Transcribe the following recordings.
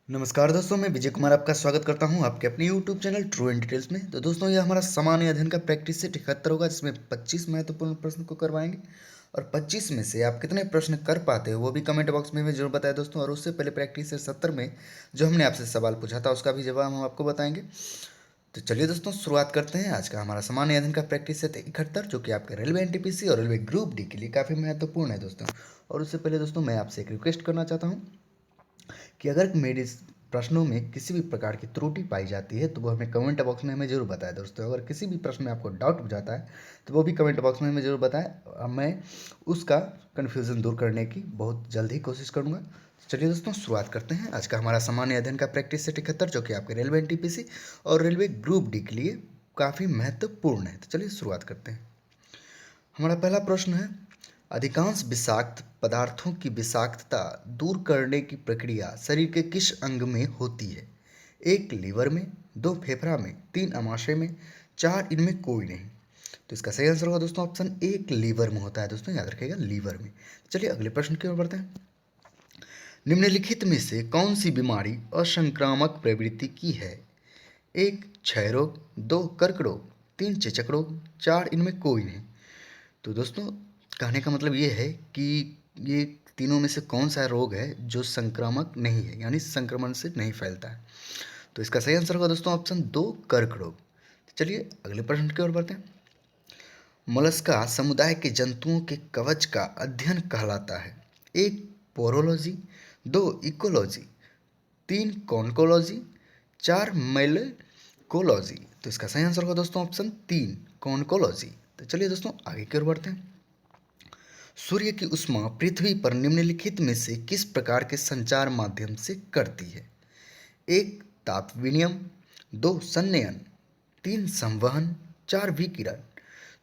नमस्कार दोस्तों, मैं विजय कुमार आपका स्वागत करता हूं आपके अपने YouTube channel true and details में। तो दोस्तों, ये हमारा सामान्य अध्ययन का प्रैक्टिस सेट 71 होगा, जिसमें 25 महत्वपूर्ण प्रश्न को करवाएंगे। और 25 में से आप कितने प्रश्न कर पाते हो वो भी कमेंट बॉक्स में हमें जरूर बताएं दोस्तों। और उससे पहले प्रैक्टिस सेट 70 में जो हमने आपसे सवाल पूछा था उसका भी जवाब हम आपको बताएंगे। तो चलिए दोस्तों, शुरुआत करते हैं आज का हमारा सामान्य अध्ययन का प्रैक्टिस सेट 71, जो कि आपके रेलवे एनटीपीसी और रेलवे ग्रुप डी के लिए काफ़ी महत्वपूर्ण है दोस्तों। और उससे पहले दोस्तों, मैं आपसे एक रिक्वेस्ट करना चाहता हूँ कि अगर मेरे इस प्रश्नों में किसी भी प्रकार की त्रुटि पाई जाती है तो वो हमें कमेंट बॉक्स में हमें ज़रूर बताएं दोस्तों। अगर किसी भी प्रश्न में आपको डाउट हो जाता है तो वो भी कमेंट बॉक्स में हमें ज़रूर बताएं। मैं उसका कन्फ्यूज़न दूर करने की बहुत जल्द ही कोशिश करूँगा। चलिए दोस्तों, शुरुआत करते हैं आज का हमारा सामान्य अध्ययन का प्रैक्टिस सेट 71, जो कि आपके रेलवे एनटीपीसी और रेलवे ग्रुप डी के लिए काफ़ी महत्वपूर्ण है। तो चलिए शुरुआत करते हैं। हमारा पहला प्रश्न है, अधिकांश विषाक्त पदार्थों की विषाक्तता दूर करने की प्रक्रिया शरीर के किस अंग में होती है? एक लीवर में, दो फेफड़ा में, तीन अमाशय में, चार इनमें कोई नहीं। तो इसका सही आंसर होगा दोस्तों ऑप्शन एक, लीवर में होता है दोस्तों, याद रखिएगा लीवर में। चलिए अगले प्रश्न की ओर बढ़ते हैं। निम्नलिखित में से कौन सी बीमारी असंक्रामक प्रवृत्ति की है? एक क्षय रोग, दो कर्क रोग, तीन चेचक रोग, चार इनमें कोई नहीं। तो दोस्तों, कहने का मतलब ये है कि ये तीनों में से कौन सा रोग है जो संक्रामक नहीं है, यानी संक्रमण से नहीं फैलता है। तो इसका सही आंसर होगा दोस्तों ऑप्शन दो, कर्क रोग। चलिए अगले प्रश्न की ओर बढ़ते हैं। मोलस्का समुदाय के जंतुओं के कवच का अध्ययन कहलाता है। एक पोरोलॉजी, दो इकोलॉजी, तीन कॉन्कोलॉजी, चार मेलेकोलॉजी। तो इसका सही आंसर होगा दोस्तों ऑप्शन तीन, कॉन्कोलॉजी। तो चलिए दोस्तों आगे की ओर बढ़ते हैं। सूर्य की ऊष्मा पृथ्वी पर निम्नलिखित में से किस प्रकार के संचार माध्यम से करती है? एक ताप विनिमय, दो संनयन, तीन संवहन, चार विकिरण।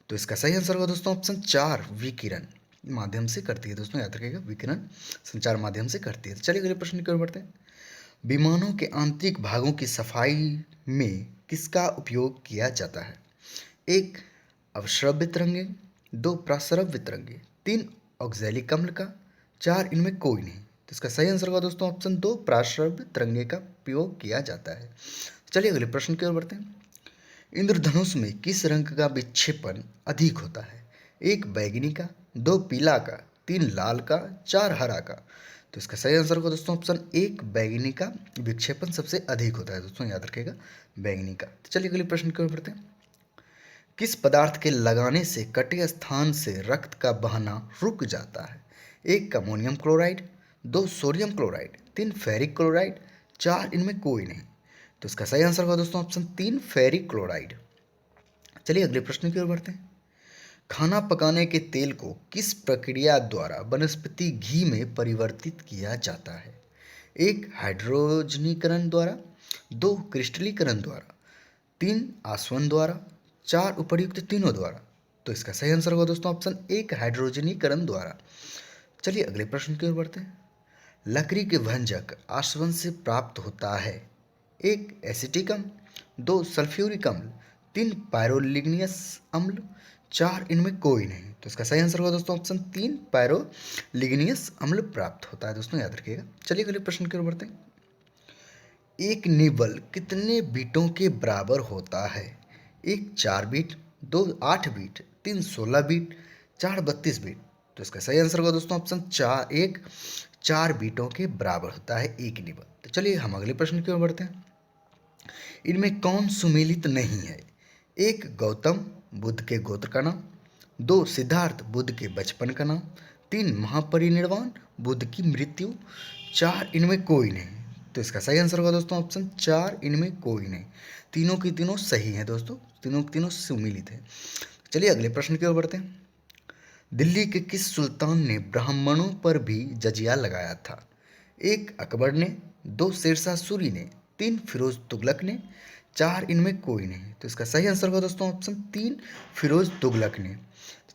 तो इसका सही आंसर होगा दोस्तों ऑप्शन चार, विकिरण माध्यम से करती है दोस्तों, याद रखिएगा विकिरण संचार माध्यम से करती है। तो चलिए अगले प्रश्न की ओर बढ़ते हैं। विमानों के आंतरिक भागों की सफाई में किसका उपयोग किया जाता है? एक अवश्रव्य तरंगे, दो प्रस्रव्य तरंगे, तीन ऑक्जेलिक अम्ल का, चार इनमें कोई नहीं। तो इसका सही आंसर होगा दोस्तों ऑप्शन दो, प्रस्रव्य तरंगे का प्रयोग किया जाता है। चलिए अगले प्रश्न की ओर बढ़ते हैं। इंद्रधनुष में किस रंग का विक्षेपण अधिक होता है? एक बैगनी का, दो पीला का, तीन लाल का, चार हरा का। तो इसका सही आंसर होगा दोस्तों ऑप्शन एक, बैगनी का विक्षेपण सबसे अधिक होता है दोस्तों, याद रखिएगा बैगनी का। तो चलिए अगले प्रश्न की ओर बढ़ते हैं। किस पदार्थ के लगाने से कटे स्थान से रक्त का बहना रुक जाता है? एक अमोनियम क्लोराइड, दो सोडियम क्लोराइड, तीन फेरिक क्लोराइड, चार इनमें कोई नहीं। तो इसका सही आंसर होगा दोस्तों ऑप्शन तीन, फेरिक क्लोराइड। चलिए अगले प्रश्न की ओर बढ़ते हैं। खाना पकाने के तेल को किस प्रक्रिया द्वारा वनस्पति घी में परिवर्तित किया जाता है? एक हाइड्रोजनीकरण द्वारा, दो क्रिस्टलीकरण द्वारा, तीन आसवन द्वारा, चार उपर्युक्त तीनों द्वारा। तो इसका सही आंसर होगा दोस्तों ऑप्शन एक, हाइड्रोजनीकरण द्वारा। चलिए अगले प्रश्न की ओर बढ़ते हैं। लकड़ी के भंजक आसवन से प्राप्त होता है। एक एसिटिक अम्ल, दो सल्फ्यूरिक अम्ल, तीन पायरोलिग्नियस अम्ल, चार इनमें कोई नहीं। तो इसका सही आंसर होगा दोस्तों ऑप्शन तीन, पायरोलिग्नियस अम्ल प्राप्त होता है दोस्तों, याद रखिएगा। चलिए अगले प्रश्न की ओर बढ़ते हैं। एक निबल कितने बीटों के बराबर होता है? एक चार बीट, दो आठ बीट, तीन 16 बीट, चार 32 बीट। तो इसका सही आंसर होगा दोस्तों ऑप्शन चार, एक चार बीटों के बराबर होता है एक निबल। तो चलिए हम अगले प्रश्न की ओर बढ़ते हैं। इनमें कौन सुमेलित नहीं है? एक गौतम बुद्ध के गोत्र का नाम, दो सिद्धार्थ बुद्ध के बचपन का नाम, तीन महापरिनिर्वाण बुद्ध की मृत्यु, चार इनमें कोई नहीं। तो इसका सही आंसर होगा दोस्तों ऑप्शन चार, इनमें कोई नहीं। तीनों की तीनों सही हैं दोस्तों, तीनों की तीनों सुमेलित हैं। चलिए अगले प्रश्न की ओर बढ़ते हैं। दिल्ली के किस सुल्तान ने ब्राह्मणों पर भी जजिया लगाया था? एक अकबर ने, दो शेरशाह सूरी ने, तीन फिरोज तुगलक ने, चार इनमें कोई नहीं। तो इसका सही आंसर होगा दोस्तों ऑप्शन तीन, फिरोज तुगलक ने।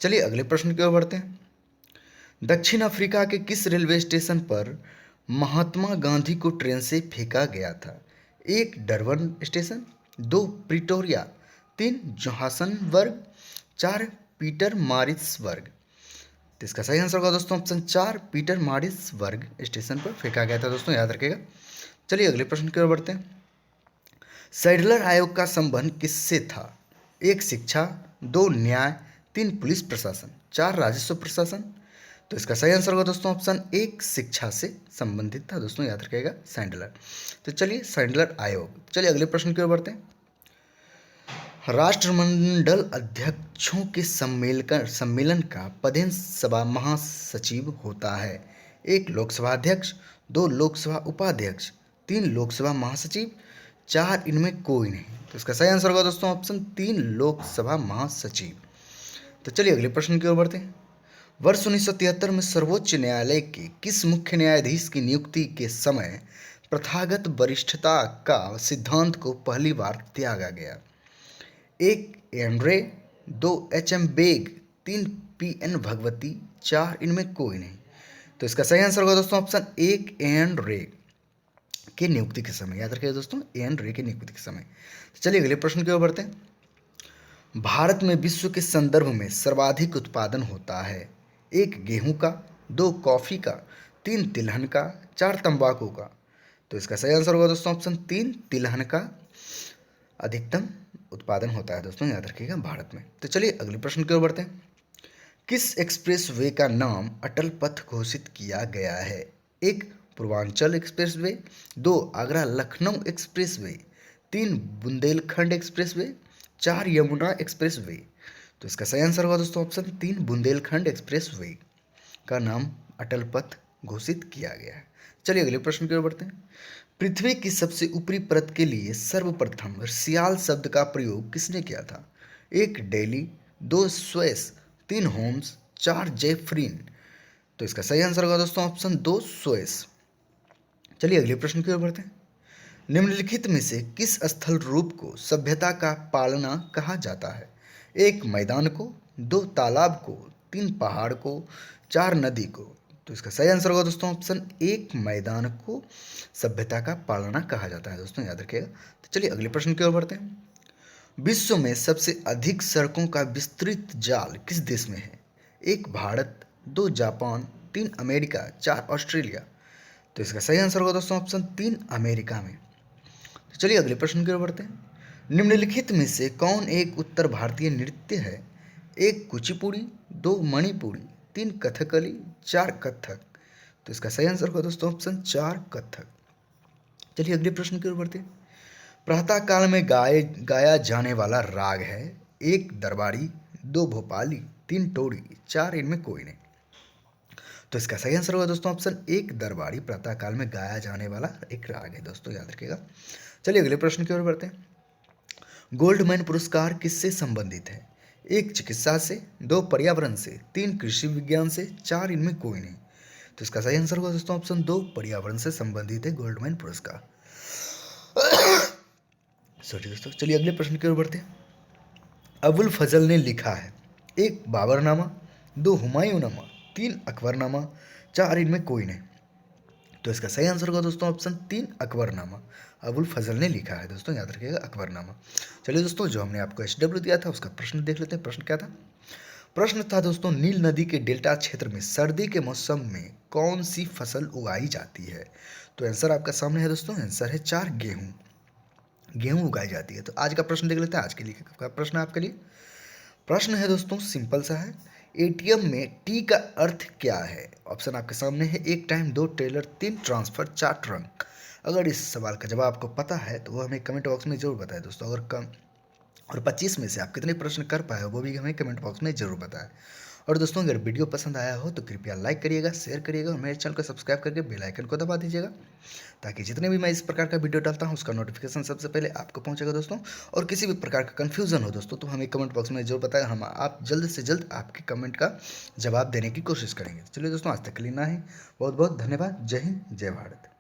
चलिए अगले प्रश्न की ओर बढ़ते हैं। दक्षिण अफ्रीका के किस रेलवे स्टेशन पर महात्मा गांधी को ट्रेन से फेंका गया था? एक डरबन स्टेशन, दो प्रिटोरिया, तीन जोहान्सबर्ग, चार पीटर मारिट्सबर्ग। तो इसका सही आंसर होगा दोस्तों ऑप्शन चार, पीटर मारिट्सबर्ग स्टेशन पर फेंका गया था दोस्तों, याद रखिएगा। चलिए अगले प्रश्न की ओर बढ़ते हैं। सैडलर आयोग का संबंध किससे था? 1 शिक्षा, 2 न्याय, 3 पुलिस प्रशासन, 4 राजस्व प्रशासन। तो इसका सही आंसर होगा दोस्तों ऑप्शन 1 शिक्षा से संबंधित था दोस्तों, याद रखिएगा सैंडलर। तो चलिए सैंडलर आयोग। चलिए अगले प्रश्न की ओर बढ़ते हैं। राष्ट्रमंडल अध्यक्षों के सम्मेलन का पदेन सभा महासचिव होता है। 1 लोकसभा अध्यक्ष, 2 लोकसभा उपाध्यक्ष, 3 लोकसभा महासचिव, 4 इनमें कोई नहीं। तो इसका सही आंसर होगा दोस्तों ऑप्शन 3 लोकसभा महासचिव। तो चलिए अगले प्रश्न की ओर बढ़ते हैं। वर्ष 1973 में सर्वोच्च न्यायालय के किस मुख्य न्यायाधीश की नियुक्ति के समय प्रथागत वरिष्ठता का सिद्धांत को पहली बार त्यागा गया? 1 एन रे, 2 एच.एम. Bag, 3 PN. भगवती, 4 इनमें कोई नहीं। तो इसका सही आंसर होगा दोस्तों ऑप्शन 1 एन रे के नियुक्ति के समय, याद रखिएगा दोस्तों एन रे के नियुक्ति के समय। तो चलिए अगले प्रश्न की ओर बढ़ते हैं। भारत में विश्व के संदर्भ में सर्वाधिक उत्पादन होता है। 1 गेहूं का, 2 कॉफी का, 3 तिलहन का, 4 तंबाकू का। तो इसका सही आंसर होगा दोस्तों ऑप्शन 3 तिलहन का अधिकतम उत्पादन होता है दोस्तों, याद रखिएगा भारत में। तो चलिए अगले प्रश्न की ओर बढ़ते हैं। किस एक्सप्रेसवे का नाम अटल पथ घोषित किया गया है? 1 Purvanchal expressway, 2 Agra Lucknow expressway, 3 Bundelkhand expressway, 4 Yamuna expressway. तो इसका सही आंसर होगा दोस्तों ऑप्शन 3 बुंदेलखंड एक्सप्रेसवे का नाम अटल पथ घोषित किया गया है। चलिए अगले प्रश्न की ओर बढ़ते हैं। पृथ्वी की सबसे ऊपरी परत के लिए सर्वप्रथम सियाल शब्द का प्रयोग किसने किया था? 1 डेली, 2 स्वेस, 3 होम्स, 4 जेफरीन। तो इसका सही आंसर होगा दोस्तों ऑप्शन 2 स्वेस। चलिए अगले प्रश्न की ओर बढ़ते हैं। निम्नलिखित में से किस स्थल रूप को सभ्यता का पालना कहा जाता है? 1 मैदान को, 2 तालाब को, 3 पहाड़ को, 4 नदी को। तो इसका सही आंसर होगा दोस्तों ऑप्शन 1 मैदान को सभ्यता का पालना कहा जाता है दोस्तों, याद रखिएगा। तो चलिए अगले प्रश्न की ओर बढ़ते हैं। विश्व में सबसे अधिक सड़कों का विस्तृत जाल किस देश में है? 1 भारत, 2 जापान, 3 अमेरिका, 4 ऑस्ट्रेलिया। तो इसका सही आंसर होगा दोस्तों ऑप्शन 3 अमेरिका में। तो चलिए अगले प्रश्न की ओर बढ़ते हैं। निम्नलिखित में से कौन एक उत्तर भारतीय नृत्य है? 1 कुचिपुड़ी, 2 मणिपुरी, 3 कथकली, 4 कथक। तो इसका सही आंसर होगा दोस्तों ऑप्शन 4 कथक। चलिए अगले प्रश्न की ओर बढ़ते हैं। प्रातः काल में गाया जाने वाला राग है। 1 दरबारी, 2 भोपाली, 3 टोड़ी, 4 इनमें कोई नहीं। तो इसका सही आंसर होगा दोस्तों ऑप्शन 1 दरबारी प्रातः काल में गाया जाने वाला एक राग है दोस्तों, याद रखिएगा। चलिए अगले प्रश्न की ओर बढ़ते हैं। गोल्डमैन पुरस्कार किससे संबंधित है? 1 चिकित्सा से, 2 पर्यावरण से, 3 कृषि विज्ञान से, 4 इनमें कोई नहीं। तो इसका सही आंसर होगा दोस्तों ऑप्शन 2 पर्यावरण से संबंधित है गोल्डमैन पुरस्कार। सॉरी दोस्तों, चलिए अगले प्रश्न की ओर बढ़ते हैं। अबुल फजल ने लिखा है 1 बाबरनामा, 2 हुमायूंनामा, 3 अकबरनामा, 4 इनमें कोई नहीं। तो इसका सही आंसर होगा दोस्तों ऑप्शन 3 अकबरनामा। अबुल फजल ने लिखा है दोस्तों, याद रखिएगा अकबरनामा। चलिए दोस्तों, जो हमने आपको HW दिया था उसका प्रश्न देख लेते हैं। प्रश्न क्या था? प्रश्न था दोस्तों, नील नदी के डेल्टा क्षेत्र में सर्दी के मौसम में कौन सी फसल उगाई जाती है? तो आंसर आपका सामने है दोस्तों, आंसर है 4 गेहूं। गेहूं उगाई जाती है। तो आज का प्रश्न देख लेते हैं। आज के लिए का प्रश्न आपके लिए प्रश्न है दोस्तों, सिंपल सा है। एटीएम में टी का अर्थ क्या है? ऑप्शन आपके सामने है। 1 टाइम, 2 टेलर, 3 ट्रांसफर, 4 ट्रंक। अगर इस सवाल का जवाब आपको पता है तो वो हमें कमेंट बॉक्स में जरूर बताएं दोस्तों। अगर कम और 25 में से आप कितने प्रश्न कर पाए वो भी हमें कमेंट बॉक्स में जरूर बताएं। और दोस्तों, अगर वीडियो पसंद आया हो तो कृपया लाइक करिएगा, शेयर करिएगा और मेरे चैनल को सब्सक्राइब करके बेल आइकन को दबा दीजिएगा, ताकि जितने भी मैं इस प्रकार का वीडियो डालता हूं उसका नोटिफिकेशन सबसे पहले आपको पहुंचेगा दोस्तों। और किसी भी प्रकार का कन्फ्यूजन हो दोस्तों तो हमें कमेंट बॉक्स में जरूर बताएं, हम आप जल्द से जल्द आपके कमेंट का जवाब देने की कोशिश करेंगे। चलिए दोस्तों, आज तक के लिए ना ही बहुत बहुत धन्यवाद। जय हिंद, जय भारत।